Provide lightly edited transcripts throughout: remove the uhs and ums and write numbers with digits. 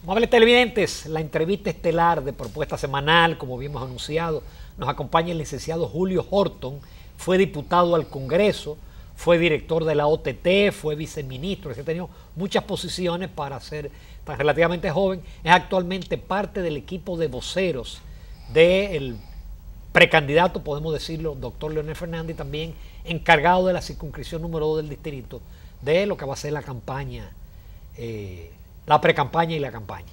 Amables televidentes, la entrevista estelar de Propuesta Semanal, como habíamos anunciado, nos acompaña el licenciado Julio Horton, fue diputado al Congreso, fue director de la OTT, fue viceministro, ha tenido muchas posiciones para ser tan relativamente joven, es actualmente parte del equipo de voceros del precandidato, podemos decirlo, doctor Leonel Fernández, también encargado de la circunscripción número 2 del distrito, de lo que va a ser la campaña, la precampaña y la campaña.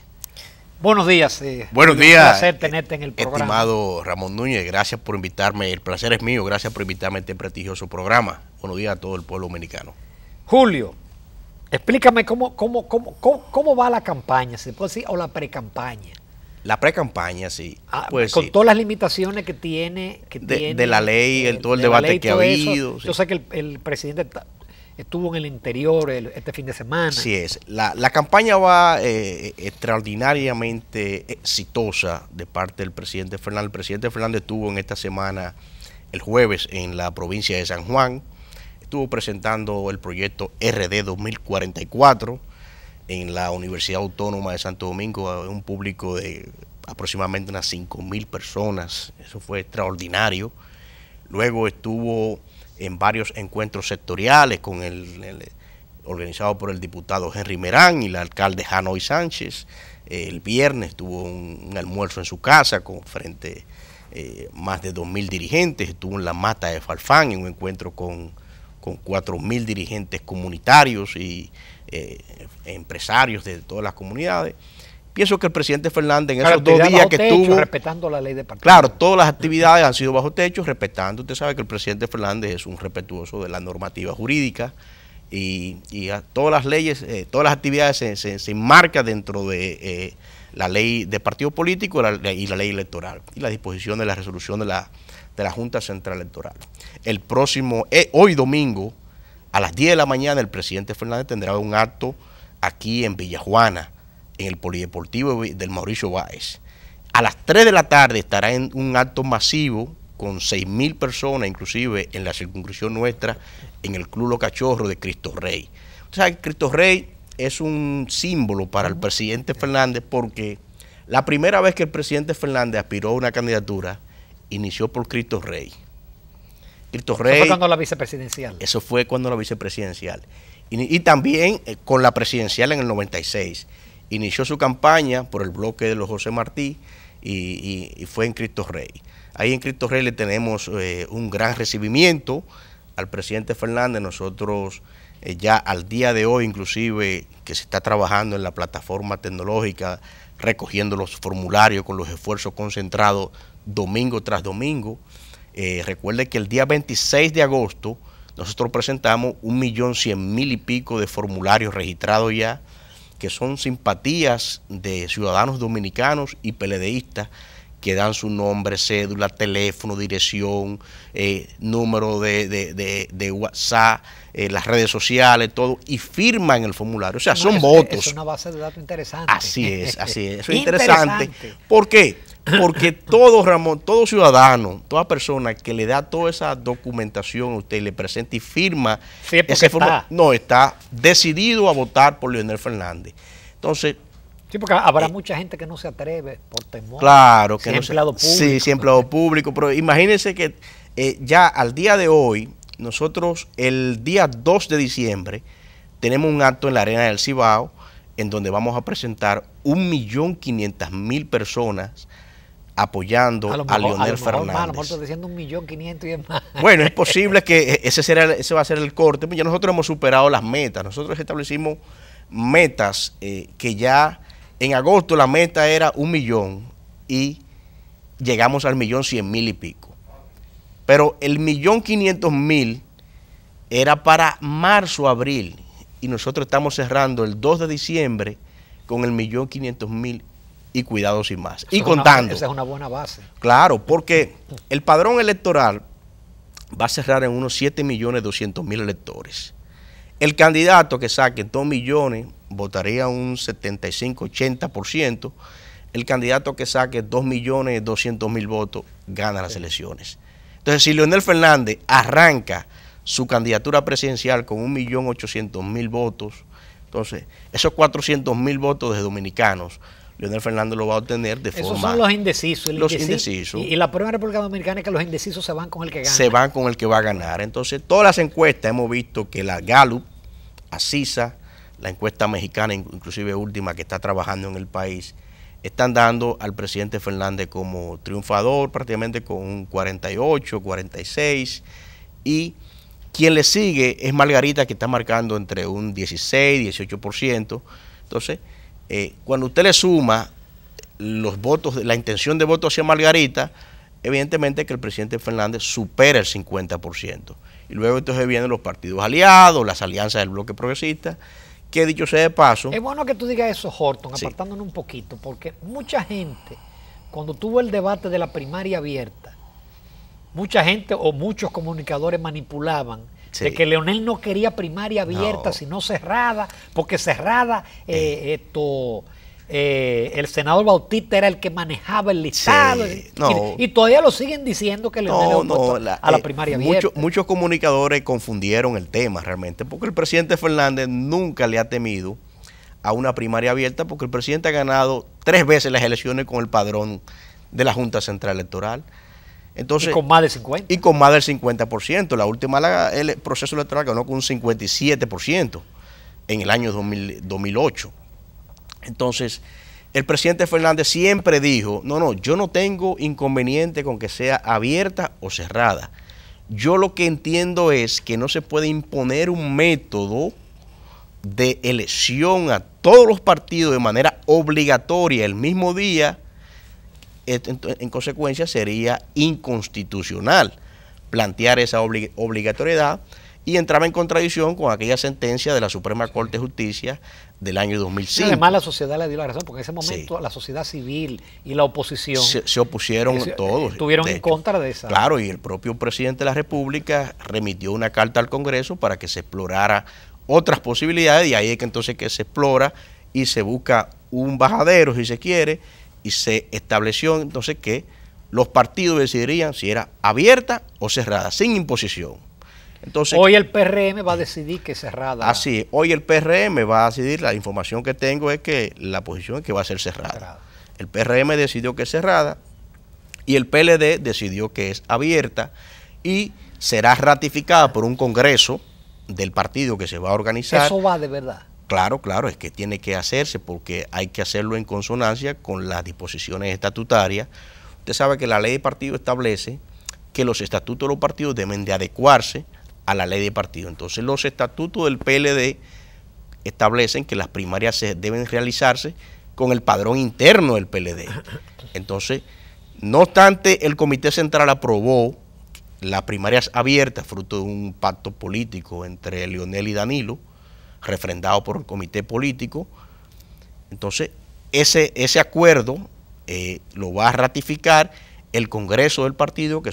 Buenos días. Buenos días. Un placer tenerte en el programa. Estimado Ramón Núñez, gracias por invitarme. El placer es mío. Gracias por invitarme a este prestigioso programa. Buenos días a todo el pueblo dominicano. Julio, explícame cómo va la campaña, ¿se puede decir? O la precampaña. La precampaña, sí. Pues con todas las limitaciones que tiene. De la ley, todo el debate que ha habido. Yo sé que el presidente estuvo en el interior este fin de semana. Así es. La campaña va extraordinariamente exitosa de parte del presidente Fernández. El presidente Fernández estuvo en esta semana, el jueves, en la provincia de San Juan. Estuvo presentando el proyecto RD 2044 en la Universidad Autónoma de Santo Domingo a un público de aproximadamente unas 5.000 personas. Eso fue extraordinario. Luego estuvo en varios encuentros sectoriales con organizado por el diputado Henry Merán y el alcalde Janoy Sánchez. El viernes tuvo un almuerzo en su casa frente más de 2.000 dirigentes. Estuvo en la Mata de Farfán en un encuentro con 4.000 dirigentes comunitarios y empresarios de todas las comunidades. Pienso que el presidente Fernández en esos 2 días que estuvo, respetando la ley de partido. Claro, todas las actividades han sido bajo techo, respetando. Usted sabe que el presidente Fernández es un respetuoso de la normativa jurídica y a todas las leyes, todas las actividades se enmarcan dentro de la ley de partido político y la ley electoral y la disposición de la resolución de la Junta Central Electoral. Hoy domingo, a las 10 de la mañana, el presidente Fernández tendrá un acto aquí en Villajuana, en el Polideportivo del Mauricio Báez. A las 3 de la tarde estará en un acto masivo con 6.000 personas, inclusive en la circunscripción nuestra, en el Club Los Cachorros de Cristo Rey. O sea, Cristo Rey es un símbolo para el presidente Fernández porque la primera vez que el presidente Fernández aspiró a una candidatura, inició por Cristo Rey. Cristo Rey. Eso fue cuando la vicepresidencial. Eso fue cuando la vicepresidencial. Y también con la presidencial en el 96. Inició su campaña por el bloque de los José Martí y fue en Cristo Rey. Ahí en Cristo Rey le tenemos un gran recibimiento al presidente Fernández. Nosotros ya al día de hoy, inclusive, que se está trabajando en la plataforma tecnológica, recogiendo los formularios con los esfuerzos concentrados domingo tras domingo. Recuerde que el día 26 de agosto nosotros presentamos 1.100.000 y pico de formularios registrados ya, que son simpatías de ciudadanos dominicanos y PLDistas que dan su nombre, cédula, teléfono, dirección, número de WhatsApp, las redes sociales, todo, y firman el formulario. O sea, son votos. Es una base de datos interesante. Así es, así es. Eso es interesante. ¿Por qué? Porque todo, Ramón, todo ciudadano, toda persona que le da toda esa documentación a usted, le presenta y firma ese formulario, no, está decidido a votar por Leonel Fernández. Entonces, sí, porque habrá mucha gente que no se atreve por temor. Claro, que no es empleado público. Sí, sí, empleado público, pero imagínense que ya al día de hoy, nosotros el día 2 de diciembre tenemos un acto en la Arena del Cibao en donde vamos a presentar 1.500.000 personas apoyando a Leonel Fernández. A lo mejor estoy diciendo 1.500.000 y es más. Bueno, es posible que ese va a ser el corte. Ya nosotros hemos superado las metas. Nosotros establecimos metas que ya en agosto la meta era 1 millón y llegamos al 1.100.000 y pico. Pero el 1.500.000 era para marzo, abril. Y nosotros estamos cerrando el 2 de diciembre con el 1.500.000 y cuidado sin más. Y contando. Esa es una buena base. Claro, porque el padrón electoral va a cerrar en unos 7.200.000 electores. El candidato que saque 2 millones votaría un 75-80%. El candidato que saque 2.200.000 votos gana las elecciones. Entonces, si Leonel Fernández arranca su candidatura presidencial con 1.800.000 votos, Entonces, esos 400.000 votos de dominicanos, Leonel Fernández lo va a obtener de forma... Esos son los indecisos. Los indecisos. Y la prueba en República Dominicana es que los indecisos se van con el que gana. Se van con el que va a ganar. Entonces, todas las encuestas hemos visto que la Gallup, Asisa, la encuesta mexicana, inclusive última que está trabajando en el país, están dando al presidente Fernández como triunfador, prácticamente con un 48, 46, y quien le sigue es Margarita, que está marcando entre un 16, 18%. Entonces, cuando usted le suma los votos, la intención de voto hacia Margarita, evidentemente que el presidente Fernández supera el 50%. Y luego entonces vienen los partidos aliados, las alianzas del bloque progresista, que dicho sea de paso... Es bueno que tú digas eso, Horton, sí, apartándonos un poquito, porque mucha gente, cuando tuvo el debate de la primaria abierta, mucha gente o muchos comunicadores manipulaban sí, de que Leonel no quería primaria abierta, sino cerrada, porque cerrada el senador Bautista era el que manejaba el listado. Sí, y todavía lo siguen diciendo que Leonel a la primaria abierta. Muchos comunicadores confundieron el tema realmente, porque el presidente Fernández nunca le ha temido a una primaria abierta, porque el presidente ha ganado 3 veces las elecciones con el padrón de la Junta Central Electoral. Entonces, y con más del 50%. Y con más del 50%. La última, el proceso electoral ganó con un 57% en el año 2008. Entonces, el presidente Fernández siempre dijo, no, yo no tengo inconveniente con que sea abierta o cerrada. Yo lo que entiendo es que no se puede imponer un método de elección a todos los partidos de manera obligatoria el mismo día. En consecuencia sería inconstitucional plantear esa obligatoriedad, y entraba en contradicción con aquella sentencia de la Suprema Corte de Justicia del año 2005. Además, la sociedad le dio la razón, porque en ese momento sí, la sociedad civil y la oposición se opusieron todos. Estuvieron en contra de esa. Claro, y el propio presidente de la República remitió una carta al Congreso para que se explorara otras posibilidades, y ahí es que entonces que se explora y se busca un bajadero, si se quiere, y se estableció entonces que los partidos decidirían si era abierta o cerrada, sin imposición. Entonces, hoy el PRM va a decidir que es cerrada. Así, hoy el PRM va a decidir, la información que tengo es que la posición es que va a ser cerrada. El PRM decidió que es cerrada y el PLD decidió que es abierta, y será ratificada por un congreso del partido que se va a organizar. ¿Eso va de verdad? Claro, es que tiene que hacerse, porque hay que hacerlo en consonancia con las disposiciones estatutarias. Usted sabe que la ley de partido establece que los estatutos de los partidos deben de adecuarse a la ley de partido. Entonces, los estatutos del PLD establecen que las primarias deben realizarse con el padrón interno del PLD. Entonces, no obstante, el Comité Central aprobó las primarias abiertas, fruto de un pacto político entre Leonel y Danilo, refrendado por el comité político. Entonces, ese acuerdo lo va a ratificar el Congreso del partido, que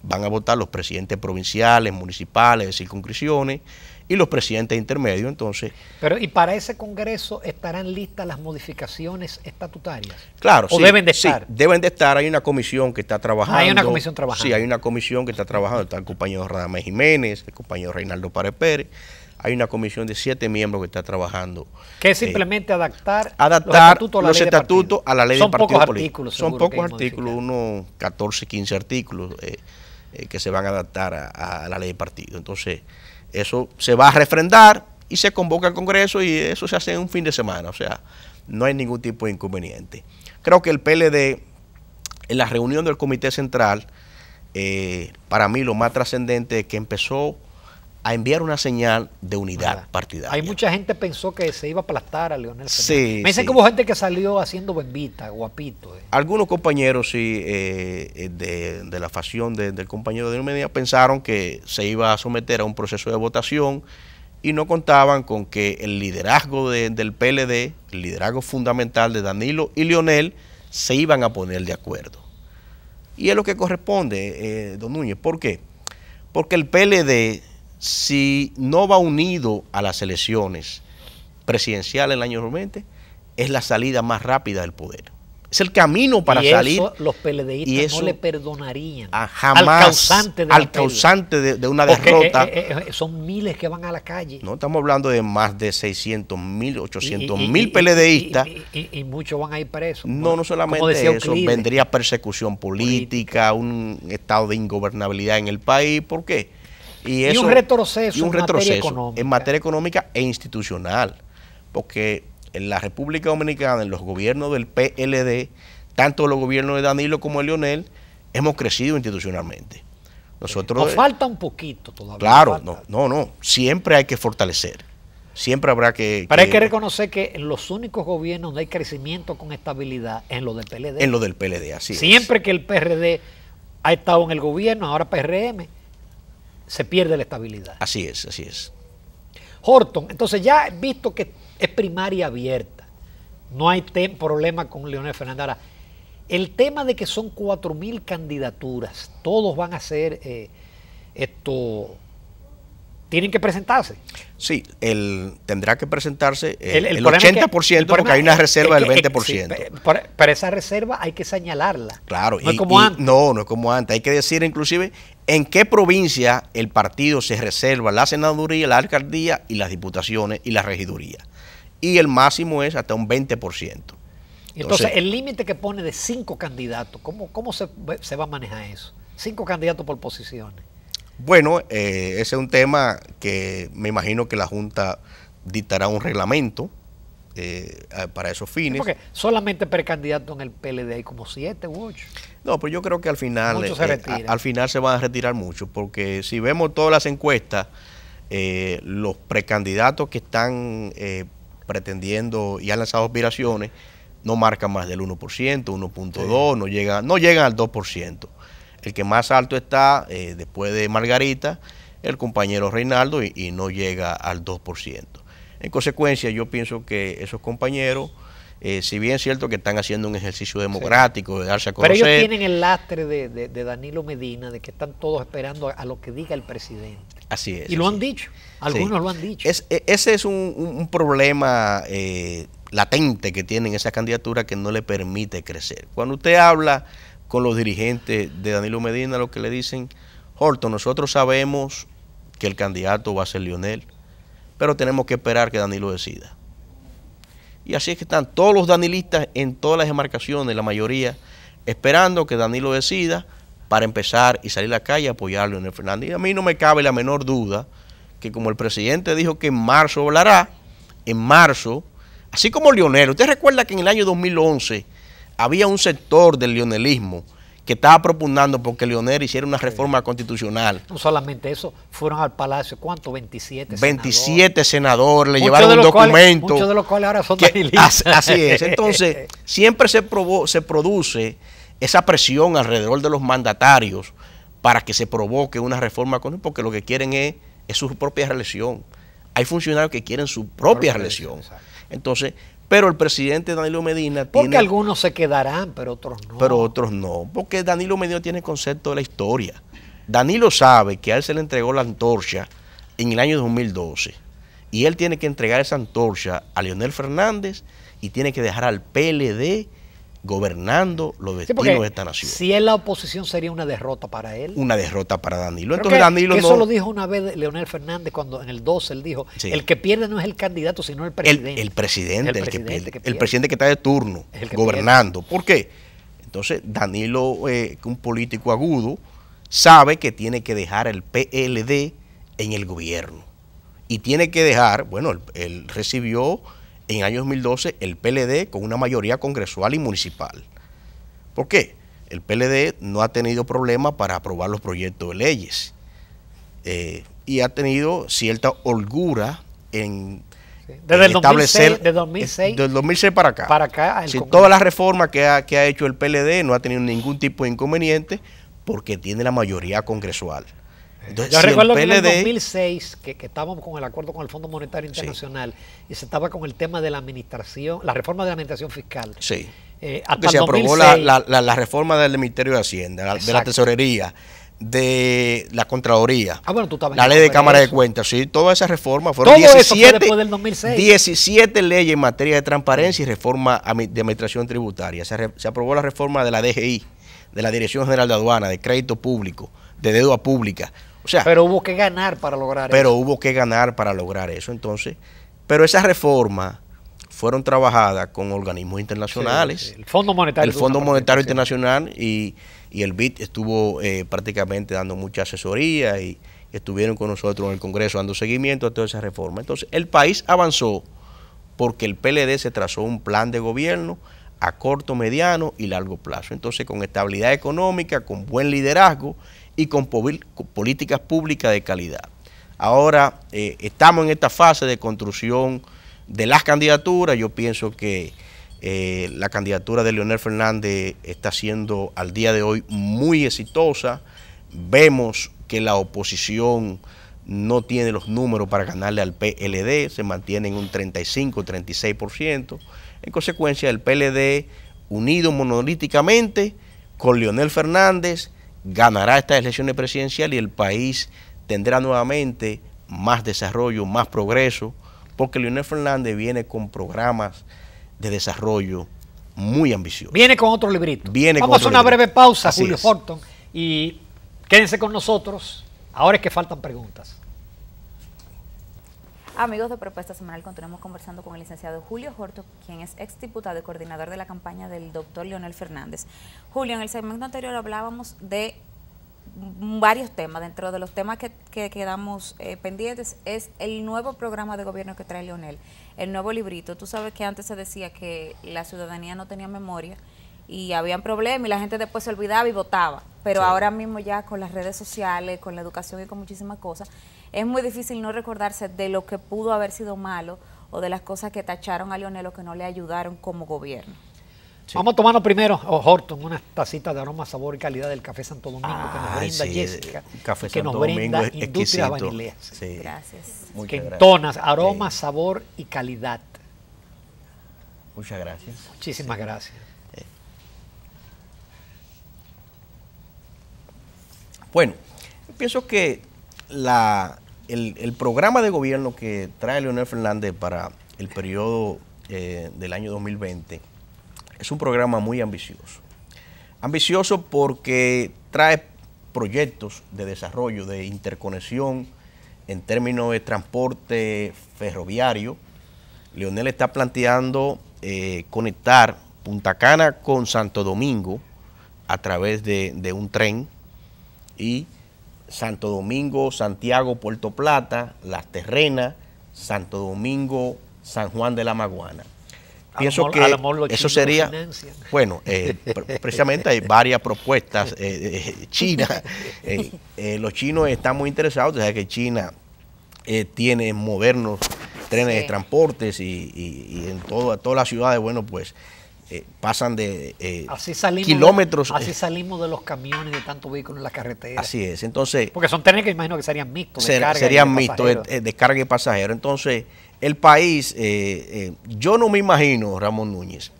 van a votar los presidentes provinciales, municipales, de circunscripciones, y los presidentes intermedios. Entonces, pero ¿y para ese Congreso estarán listas las modificaciones estatutarias? Claro, ¿O sí, deben de estar? Sí, deben de estar. Hay una comisión que está trabajando. Hay una comisión trabajando. Sí, hay una comisión que está trabajando. Está el compañero Radamés Jiménez, el compañero Reinaldo Párez Pérez. Hay una comisión de 7 miembros que está trabajando. Que es simplemente adaptar los estatutos a la ley de partido político. Son pocos artículos, unos 14, 15 artículos que se van a adaptar a la ley de partido. Entonces, eso se va a refrendar y se convoca al Congreso, y eso se hace en un fin de semana. O sea, no hay ningún tipo de inconveniente. Creo que el PLD, en la reunión del Comité Central, para mí lo más trascendente es que empezó a enviar una señal de unidad partidaria. Hay mucha gente que pensó que se iba a aplastar a Leonel Fernández. Sí, me dicen que hubo gente que salió haciendo bembita, guapito. Algunos compañeros, sí, de la facción del compañero de Medina, pensaron que se iba a someter a un proceso de votación y no contaban con que el liderazgo del PLD, el liderazgo fundamental de Danilo y Leonel, se iban a poner de acuerdo. Y es lo que corresponde, don Núñez. ¿Por qué? Porque el PLD, si no va unido a las elecciones presidenciales el año 2020, es la salida más rápida del poder. Es el camino para y salir. Eso los PLDistas no le perdonarían jamás al causante de una derrota. Son miles que van a la calle. No estamos hablando de más de 600.000, 800.000 PLDistas. Y muchos van a ir presos. No solamente eso, Euclides, vendría persecución política, un estado de ingobernabilidad en el país. ¿Por qué? Y un retroceso, en materia económica e institucional. Porque en la República Dominicana, en los gobiernos del PLD, tanto los gobiernos de Danilo como de Leonel, hemos crecido institucionalmente. Nosotros, nos falta un poquito todavía. Claro, no, siempre hay que fortalecer. Siempre habrá que... Pero hay que reconocer que en los únicos gobiernos donde hay crecimiento con estabilidad es en lo del PLD. En lo del PLD, así es. Siempre que el PRD ha estado en el gobierno, ahora PRM, se pierde la estabilidad. Así es, así es. Horton, entonces ya visto que es primaria abierta, no hay problema con Leonel Fernández. Ahora, el tema de que son 4.000 candidaturas, todos van a ser tienen que presentarse. Sí, tendrá que presentarse el 80%, porque hay una reserva del 20%. Sí, pero esa reserva hay que señalarla. Claro, no es como antes. No es como antes. Hay que decir inclusive en qué provincia el partido se reserva la senaduría, la alcaldía y las diputaciones y la regiduría. Y el máximo es hasta un 20%. Entonces el límite que pone de 5 candidatos, ¿cómo se va a manejar eso? 5 candidatos por posiciones. Bueno, ese es un tema que me imagino que la Junta dictará un reglamento para esos fines. Porque solamente precandidato en el PLD hay como 7 u 8. No, pero yo creo que al final se van a retirar muchos, porque si vemos todas las encuestas, los precandidatos que están pretendiendo y han lanzado aspiraciones no marcan más del 1%, 1.2%, sí. no llegan al 2%. El que más alto está, después de Margarita, el compañero Reinaldo, y no llega al 2%. En consecuencia, yo pienso que esos compañeros, si bien es cierto que están haciendo un ejercicio democrático, de darse a conocer... Pero ellos tienen el lastre de Danilo Medina, de que están todos esperando a lo que diga el presidente. Así es. Y lo han dicho, algunos lo han dicho. Ese es un problema latente que tienen esa candidatura que no le permite crecer. Cuando usted habla con los dirigentes de Danilo Medina, lo que le dicen: Horton, nosotros sabemos que el candidato va a ser Leonel, pero tenemos que esperar que Danilo decida. Y así es que están todos los danilistas en todas las demarcaciones, la mayoría, esperando que Danilo decida para empezar y salir a la calle a apoyar a Leonel Fernández. Y a mí no me cabe la menor duda que, como el presidente dijo que en marzo hablará, en marzo, así como Leonel. Usted recuerda que en el año 2011 había un sector del leonelismo que estaba propugnando porque Leonel hiciera una reforma constitucional. No solamente eso, fueron al Palacio, ¿cuánto? 27 senadores, le llevaron un documento. Muchos de los cuales ahora son danilistas. Así es. Entonces, siempre se produce esa presión alrededor de los mandatarios para que se provoque una reforma, porque lo que quieren es su propia reelección. Hay funcionarios que quieren su propia reelección. Entonces, pero el presidente Danilo Medina porque algunos se quedarán, pero otros no. Pero otros no, porque Danilo Medina tiene concepto de la historia. Danilo sabe que a él se le entregó la antorcha en el año 2012 y él tiene que entregar esa antorcha a Leonel Fernández y tiene que dejar al PLD gobernando los destinos de esta nación. Si es la oposición sería una derrota para él. Una derrota para Danilo. Entonces Danilo que eso lo dijo una vez Leonel Fernández cuando en el 12 él dijo, sí, el que pierde no es el candidato, sino el presidente. El presidente que está de turno, gobernando. ¿Por qué? Entonces Danilo, un político agudo, sabe que tiene que dejar el PLD en el gobierno. Y tiene que dejar, bueno, él recibió en el año 2012 el PLD con una mayoría congresual y municipal. ¿Por qué? El PLD no ha tenido problema para aprobar los proyectos de leyes y ha tenido cierta holgura en desde el establecer 2006 del 2006 para acá. Todas las reformas que ha hecho el PLD no ha tenido ningún tipo de inconveniente porque tiene la mayoría congresual. Entonces, yo recuerdo que en el 2006, que estábamos con el acuerdo con el Fondo Monetario Internacional, sí, y se estaba con el tema de la administración, la reforma de la administración fiscal. Sí. Hasta se aprobó la reforma del Ministerio de Hacienda, de la Tesorería, de la Contraloría, Bueno, tú estabas la en ley de eso. Cámara de Cuentas, sí, toda esa reforma fueron Todo eso fue 17, después del 2006. 17 leyes en materia de transparencia y reforma de administración tributaria. Se aprobó la reforma de la DGI, de la Dirección General de Aduana, de Crédito Público, de Deuda Pública. O sea, pero hubo que ganar para lograr pero eso. hubo que ganar para lograr eso. Entonces, pero esas reformas fueron trabajadas con organismos internacionales. Sí, sí. El Fondo Monetario, Internacional y el BID estuvo prácticamente dando mucha asesoría y estuvieron con nosotros en el Congreso dando seguimiento a toda esa reforma. Entonces, el país avanzó porque el PLD se trazó un plan de gobierno a corto, mediano y largo plazo. Entonces, con estabilidad económica, con buen liderazgo y con políticas públicas de calidad. Ahora estamos en esta fase de construcción de las candidaturas. Yo pienso que la candidatura de Leonel Fernández está siendo al día de hoy muy exitosa. Vemos que la oposición no tiene los números para ganarle al PLD, se mantiene en un 35-36%. En consecuencia, el PLD, unido monolíticamente con Leonel Fernández, ganará estas elecciones presidenciales y el país tendrá nuevamente más desarrollo, más progreso, porque Leonel Fernández viene con programas de desarrollo muy ambiciosos. Viene con otro librito. Vamos a hacer una breve pausa, Así Julio Horton, y quédense con nosotros. Ahora es que faltan preguntas. Amigos de Propuesta Semanal, continuamos conversando con el licenciado Julio Horton, quien es exdiputado y coordinador de la campaña del doctor Leonel Fernández. Julio, en el segmento anterior hablábamos de varios temas. Dentro de los temas que quedamos pendientes es el nuevo programa de gobierno que trae Leonel, el nuevo librito. Tú sabes que antes se decía que la ciudadanía no tenía memoria y habían problemas y la gente después se olvidaba y votaba, pero sí, ahora mismo ya con las redes sociales, con la educación y con muchísimas cosas, es muy difícil no recordarse de lo que pudo haber sido malo o de las cosas que tacharon a Leonel o que no le ayudaron como gobierno. Sí. Vamos a tomarnos primero, Horton, una tacita de aroma, sabor y calidad del café Santo Domingo que nos brinda Jessica, café que nos brinda Industrias Banileas. Sí. Gracias. Que entonas aroma, sabor y calidad. Muchas gracias. Muchísimas gracias. Bueno, yo pienso que el programa de gobierno que trae Leonel Fernández para el periodo del año 2020 es un programa muy ambicioso. Ambicioso porque trae proyectos de desarrollo, de interconexión en términos de transporte ferroviario. Leonel está planteando conectar Punta Cana con Santo Domingo a través de un tren, y Santo Domingo, Santiago, Puerto Plata, Las Terrenas, Santo Domingo, San Juan de la Maguana. Pienso que eso sería, bueno, precisamente hay varias propuestas chinas. Los chinos están muy interesados, desde que China tiene modernos trenes de transportes y en todas las ciudades, bueno, pues pasan de kilómetros. Así salimos de los camiones de tantos vehículos en la carretera. Así es, entonces. Porque son trenes que imagino que serían mixtos. Serían mixtos de carga y pasajeros. Entonces, el país, yo no me imagino, Ramón Núñez,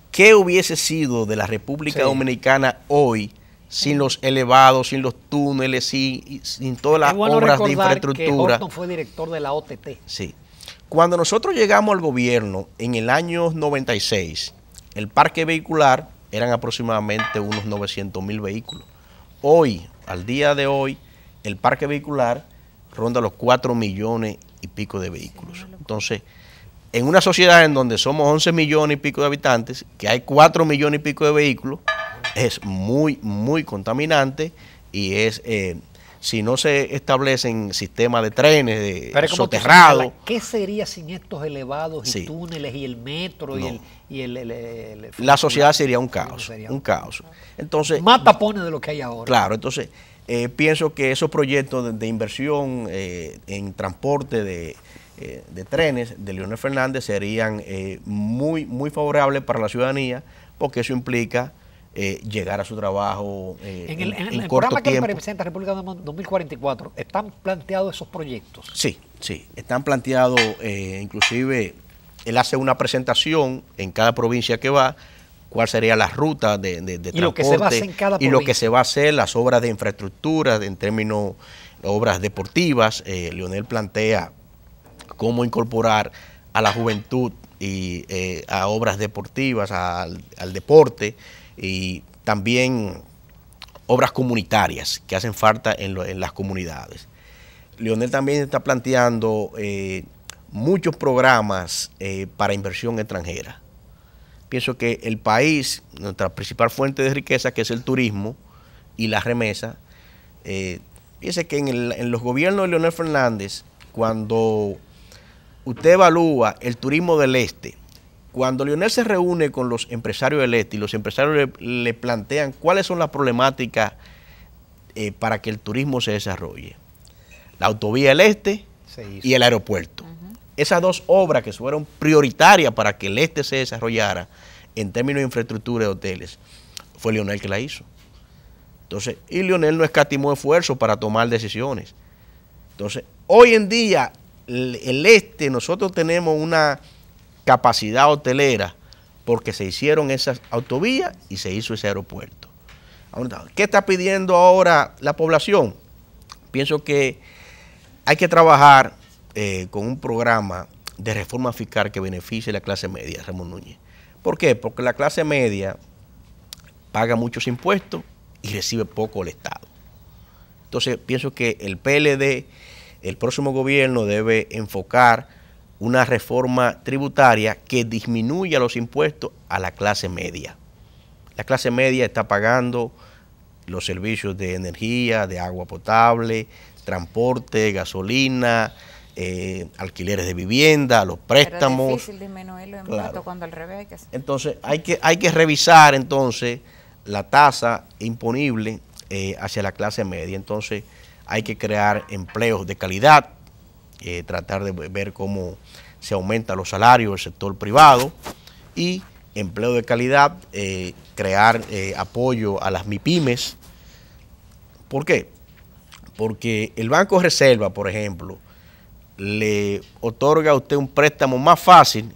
qué hubiese sido de la República Dominicana hoy sin los elevados, sin los túneles, sin todas las obras de infraestructura. Que Horton fue director de la OTT. Sí. Cuando nosotros llegamos al gobierno en el año 96, el parque vehicular eran aproximadamente unos 900,000 vehículos. Hoy, al día de hoy, el parque vehicular ronda los 4 millones y pico de vehículos. Entonces, en una sociedad en donde somos 11 millones y pico de habitantes, que hay 4 millones y pico de vehículos, es muy, muy contaminante y es, si no se establecen sistemas de trenes, de soterrados. ¿Qué sería sin estos elevados y túneles y el metro la sociedad sería un caos, Entonces, más tapones de lo que hay ahora. Claro, entonces pienso que esos proyectos de inversión en transporte de trenes de Leonel Fernández serían muy, muy favorables para la ciudadanía, porque eso implica llegar a su trabajo en el corto programa tiempo. Que representa República 2044, ¿están planteados esos proyectos? Sí, están planteados, inclusive él hace una presentación en cada provincia que va, cuál sería la ruta de y lo que se va a hacer en cada y lo que se va a hacer, las obras de infraestructura, en términos de obras deportivas. Leonel plantea cómo incorporar a la juventud y a obras deportivas, al deporte, y también obras comunitarias que hacen falta en las comunidades. Leonel también está planteando muchos programas para inversión extranjera. Pienso que el país, nuestra principal fuente de riqueza, que es el turismo y la remesa, fíjese que en los gobiernos de Leonel Fernández, cuando usted evalúa el turismo del este, cuando Leonel se reúne con los empresarios del este y los empresarios le plantean cuáles son las problemáticas para que el turismo se desarrolle, la autovía del este y el aeropuerto. Esas dos obras que fueron prioritarias para que el este se desarrollara en términos de infraestructura de hoteles, fue Leonel que la hizo. Entonces, y Leonel no escatimó esfuerzo para tomar decisiones. Entonces, hoy en día, el este, nosotros tenemos una capacidad hotelera porque se hicieron esas autovías y se hizo ese aeropuerto. ¿Qué está pidiendo ahora la población? Pienso que hay que trabajar con un programa de reforma fiscal que beneficie a la clase media, Ramón Núñez. ¿Por qué? Porque la clase media paga muchos impuestos y recibe poco del Estado. Entonces, pienso que el PLD, el próximo gobierno, debe enfocar una reforma tributaria que disminuya los impuestos a la clase media. La clase media está pagando los servicios de energía, de agua potable, transporte, gasolina, alquileres de vivienda, los préstamos. Pero es difícil disminuir los impuestos cuando al revés hay que hacer. Entonces hay que revisar entonces la tasa imponible hacia la clase media. Entonces hay que crear empleos de calidad, tratar de ver cómo se aumentan los salarios del sector privado y empleo de calidad, crear apoyo a las MIPYMES. ¿Por qué? Porque el Banco de Reserva, por ejemplo, le otorga a usted un préstamo más fácil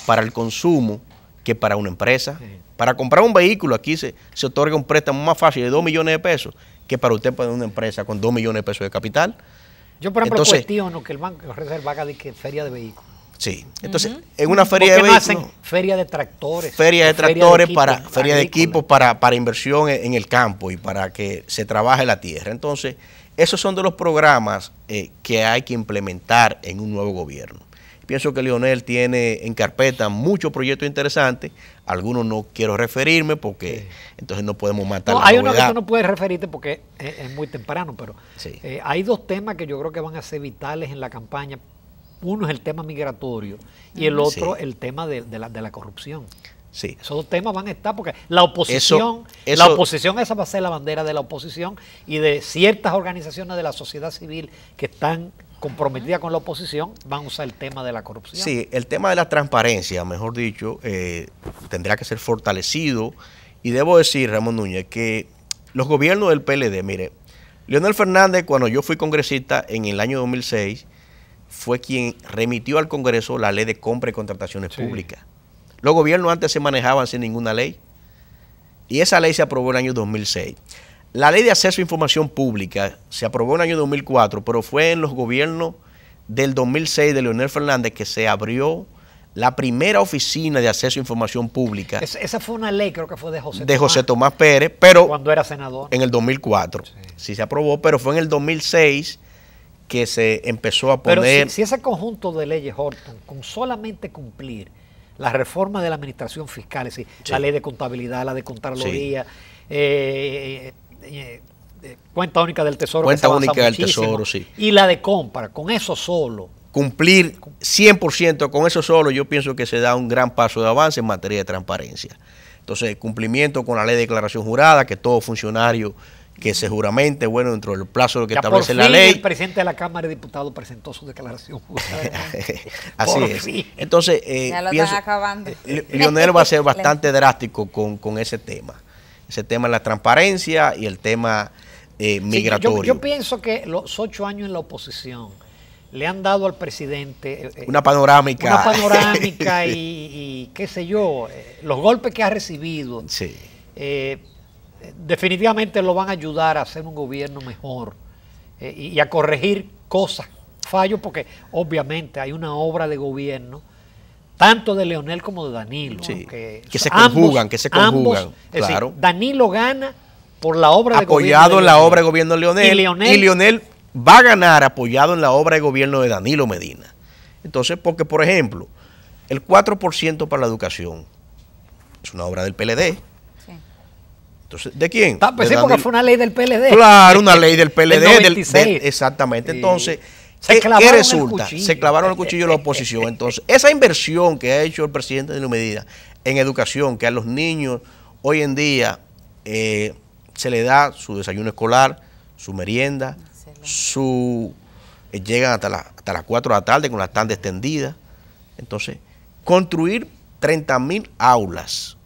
para el consumo que para una empresa. Sí. Para comprar un vehículo aquí se otorga un préstamo más fácil de 2 millones de pesos que para usted poner una empresa con 2 millones de pesos de capital. Yo, por ejemplo, cuestiono que el Banco de Reserva haga de que feria de vehículos. Sí, entonces en una feria de vehículos. Hacen feria de tractores. Feria de tractores, feria de equipos para inversión en el campo y para que se trabaje la tierra. Entonces, esos son de los programas que hay que implementar en un nuevo gobierno. Pienso que Leonel tiene en carpeta muchos proyectos interesantes. Algunos no quiero referirme porque entonces no podemos matar la hay novedad. uno que tú no puedes referirte porque es muy temprano, pero sí. Hay dos temas que yo creo que van a ser vitales en la campaña. Uno es el tema migratorio y el otro el tema de la corrupción. Sí. Esos dos temas van a estar porque la oposición esa va a ser la bandera de la oposición y de ciertas organizaciones de la sociedad civil que están comprometidas con la oposición van a usar el tema de la corrupción. Sí, el tema de la transparencia, mejor dicho, tendrá que ser fortalecido. Y debo decir, Ramón Núñez, que los gobiernos del PLD, mire, Leonel Fernández, cuando yo fui congresista en el año 2006, fue quien remitió al Congreso la ley de compra y contrataciones públicas. Los gobiernos antes se manejaban sin ninguna ley y esa ley se aprobó en el año 2006. La ley de acceso a información pública se aprobó en el año 2004, pero fue en los gobiernos del 2006 de Leonel Fernández que se abrió la primera oficina de acceso a información pública. Esa fue una ley, creo que fue de José Tomás Pérez, pero cuando era senador. En el 2004 sí se aprobó, pero fue en el 2006 que se empezó a poner... Pero si ese conjunto de leyes, Horton, con solamente cumplir la reforma de la administración fiscal, es decir, la ley de contabilidad, la de Contraloría, cuenta única del Tesoro, cuenta única del Tesoro, y la de compra, con eso solo. Cumplir 100% con eso solo, yo pienso que se da un gran paso de avance en materia de transparencia. Entonces, cumplimiento con la ley de declaración jurada, que todo funcionario que se juramente, bueno, dentro del plazo de lo que establece la ley. El presidente de la Cámara de Diputados presentó su declaración jurada. Así es. Entonces, pienso, Leonel va a ser bastante drástico con ese tema. Ese tema es la transparencia y el tema migratorio. Yo pienso que los 8 años en la oposición le han dado al presidente una panorámica. Una panorámica y qué sé yo, los golpes que ha recibido. Sí. Definitivamente lo van a ayudar a hacer un gobierno mejor y a corregir cosas, fallos, porque obviamente hay una obra de gobierno tanto de Leonel como de Danilo. Sí, que se conjugan, ambos, claro. Decir, Danilo gana por la obra de gobierno. Apoyado en la obra de gobierno de Leonel. Y Leonel va a ganar apoyado en la obra de gobierno de Danilo Medina. Entonces, porque por ejemplo, el 4% para la educación es una obra del PLD. Sí. Entonces, ¿de quién? Pues sí, porque fue una ley del PLD. Claro, una ley del PLD. Sí. Exactamente. Entonces, ¿qué resulta? Se clavaron el cuchillo la oposición. Entonces, esa inversión que ha hecho el presidente Danilo Medina en educación, que a los niños hoy en día se le da su desayuno escolar, su merienda, llegan hasta las 4 de la tarde con la tarde extendida. Entonces, construir 30.000 aulas,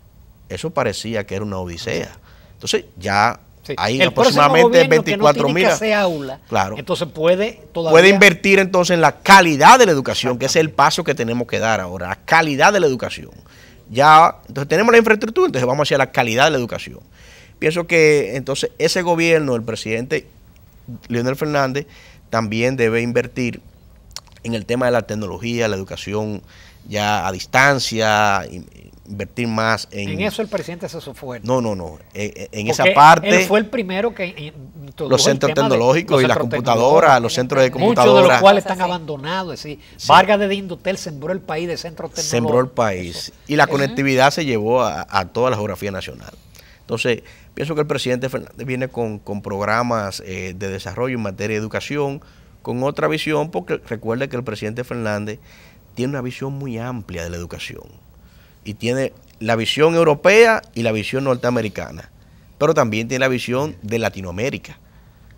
eso parecía que era una odisea. Entonces, ya hay aproximadamente 24.000 aulas. Claro. Entonces puede invertir entonces en la calidad de la educación, que es el paso que tenemos que dar ahora, la calidad de la educación. Ya, entonces tenemos la infraestructura, entonces vamos hacia la calidad de la educación. Pienso que entonces ese gobierno, el presidente Leonel Fernández, también debe invertir en el tema de la tecnología, la educación ya a distancia, invertir más en eso el presidente se esfuerza. No. En esa parte. Él fue el primero que introdujo los centros tecnológicos y las computadoras, los centros de computadoras. Muchos de los cuales están abandonados. Es decir, sí. Vargas de Indotel sembró el país de centros tecnológicos. Sembró el país. Eso. Y la conectividad se llevó a toda la geografía nacional. Entonces, pienso que el presidente Fernández viene con programas de desarrollo en materia de educación, con otra visión, porque recuerde que el presidente Fernández tiene una visión muy amplia de la educación. Y tiene la visión europea y la visión norteamericana, pero también tiene la visión de Latinoamérica.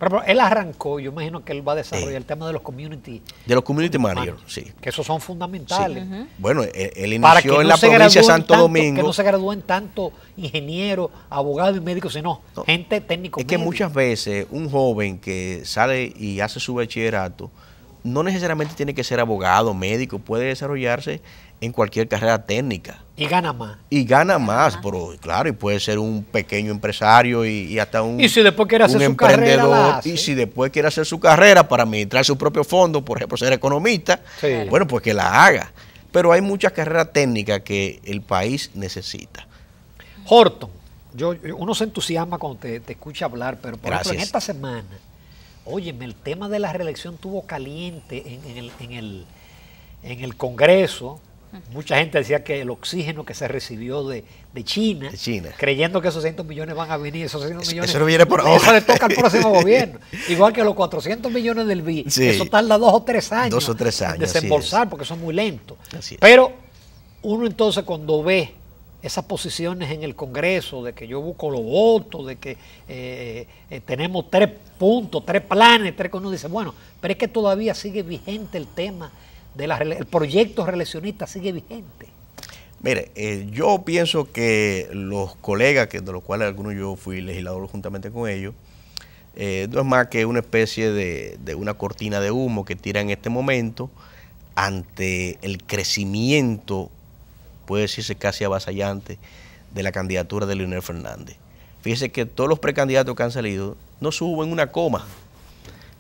Pero él arrancó, yo imagino que él va a desarrollar el tema de los community. De los community managers, sí. Que esos son fundamentales. Sí. Bueno, él inició en la provincia de Santo Domingo. Que no se gradúen tanto ingenieros, abogados y médicos, sino gente técnico. Es que muchas veces un joven que sale y hace su bachillerato, no necesariamente tiene que ser abogado, médico, puede desarrollarse en cualquier carrera técnica. Y gana más. Y gana más, pero claro, y puede ser un pequeño empresario y hasta un Y si después quiere hacer su carrera, la hace. Y si después quiere hacer su carrera para administrar su propio fondo, por ejemplo, ser economista, bueno, pues que la haga. Pero hay muchas carreras técnicas que el país necesita. Horton, uno se entusiasma cuando te escucha hablar, pero por ejemplo, en esta semana, óyeme, el tema de la reelección estuvo caliente en el Congreso. Mucha gente decía que el oxígeno que se recibió de China, creyendo que esos 600 millones van a venir, esos 600 millones, eso viene por ahora. Eso le toca al próximo gobierno. Igual que los 400 millones del BID, eso tarda 2 o 3 años, 2 o 3 años desembolsar porque son muy lentos. Pero uno entonces cuando ve esas posiciones en el Congreso, de que yo busco los votos, de que tenemos 3 puntos, 3 planes, 3 que uno dice, bueno, pero es que todavía sigue vigente el tema. El proyecto reeleccionista sigue vigente. Mire, yo pienso que los colegas, de los cuales algunos yo fui legislador juntamente con ellos, no es más que una especie de una cortina de humo que tira en este momento ante el crecimiento, puede decirse casi avasallante, de la candidatura de Leonel Fernández. Fíjese que todos los precandidatos que han salido no suben una coma.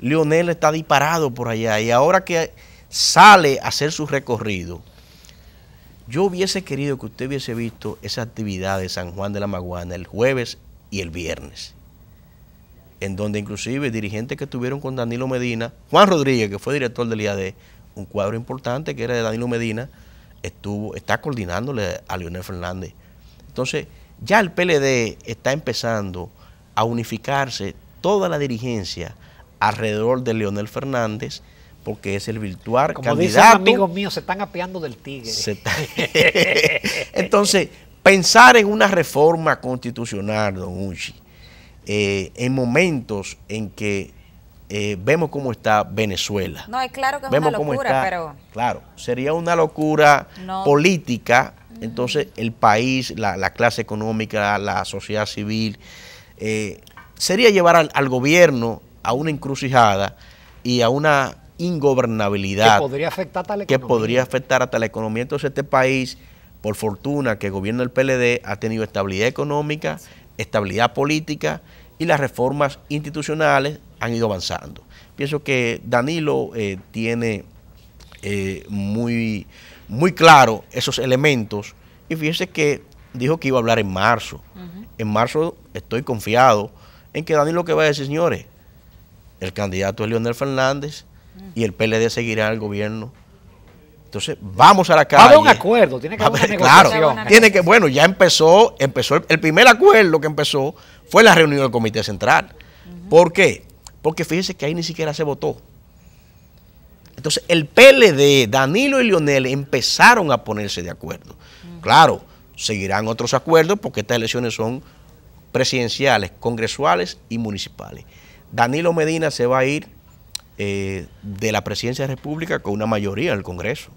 Leonel está disparado por allá y ahora que sale a hacer su recorrido, yo hubiese querido que usted hubiese visto esa actividad de San Juan de la Maguana el jueves y el viernes, en donde inclusive dirigentes que estuvieron con Danilo Medina, Juan Rodríguez, que fue director del IAD, un cuadro importante que era de Danilo Medina, está coordinándole a Leonel Fernández. Entonces, ya el PLD está empezando a unificarse toda la dirigencia alrededor de Leonel Fernández, porque es el virtual como candidato. Dicen amigos míos, se están apeando del tigre. Entonces, pensar en una reforma constitucional, don Uchi, en momentos en que vemos cómo está Venezuela. No, es claro que es una locura, pero... Claro, sería una locura política. Entonces, el país, la clase económica, la sociedad civil, sería llevar al gobierno a una encrucijada y a una ingobernabilidad que podría afectar hasta la que economía. podría afectar hasta la economía. Entonces este país, por fortuna que el gobierno del PLD ha tenido estabilidad económica, estabilidad política y las reformas institucionales han ido avanzando. Pienso que Danilo tiene muy claro esos elementos y fíjese que dijo que iba a hablar en marzo. En marzo estoy confiado en que Danilo que va a decir, señores, el candidato es Leonel Fernández y el PLD seguirá en el gobierno. Entonces, vamos a la calle. Va a haber un acuerdo, tiene que haber una negociación. Claro, tiene que, bueno, ya empezó el primer acuerdo que empezó fue la reunión del Comité Central. ¿Por qué? Porque fíjese que ahí ni siquiera se votó. Entonces, el PLD, Danilo y Leonel empezaron a ponerse de acuerdo. Claro, seguirán otros acuerdos porque estas elecciones son presidenciales, congresuales y municipales. Danilo Medina se va a ir de la presidencia de la República con una mayoría en el Congreso.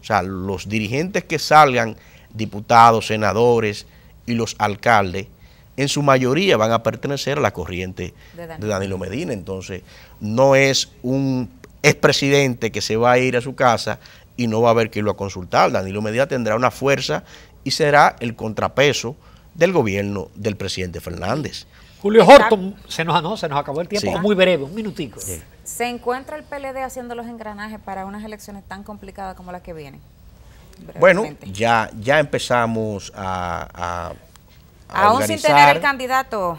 O sea, los dirigentes que salgan, diputados, senadores y los alcaldes, en su mayoría van a pertenecer a la corriente de Danilo Medina. Entonces, no es un expresidente que se va a ir a su casa y no va a haber que irlo a consultar. Danilo Medina tendrá una fuerza y será el contrapeso del gobierno del presidente Fernández. Julio Horton, se nos acabó el tiempo, muy breve, un minutico. Sí. ¿Se encuentra el PLD haciendo los engranajes para unas elecciones tan complicadas como las que vienen? Bueno, ya empezamos a aún organizar. Sin tener el candidato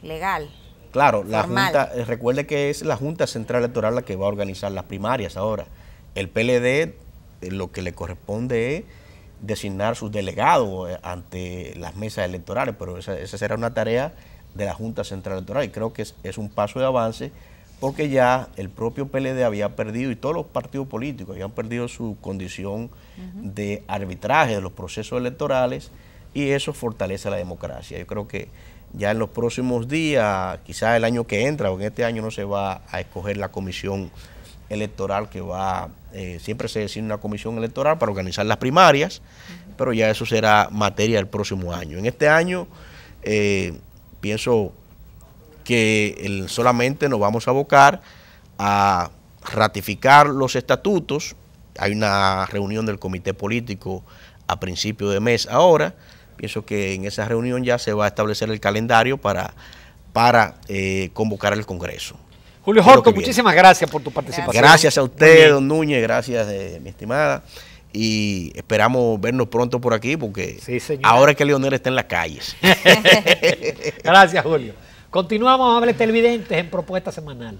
legal. Claro, la Junta, recuerde que es la Junta Central Electoral la que va a organizar las primarias ahora. El PLD lo que le corresponde es designar sus delegados ante las mesas electorales, pero esa será una tarea de la Junta Central Electoral y creo que es un paso de avance porque ya el propio PLD había perdido y todos los partidos políticos habían perdido su condición de arbitraje de los procesos electorales y eso fortalece la democracia. Yo creo que ya en los próximos días, quizás el año que entra o en este año no se va a escoger la comisión electoral que va, siempre se designa una comisión electoral para organizar las primarias, pero ya eso será materia del próximo año. En este año pienso que solamente nos vamos a abocar a ratificar los estatutos. Hay una reunión del comité político a principio de mes ahora. Pienso que en esa reunión ya se va a establecer el calendario para convocar al Congreso. Julio Horton, muchísimas gracias por tu participación. Gracias a usted, don Núñez, gracias, mi estimada. Y esperamos vernos pronto por aquí porque ahora es que Leonel está en las calles. Gracias, Julio. Continuamos, amables televidentes, en Propuesta Semanal.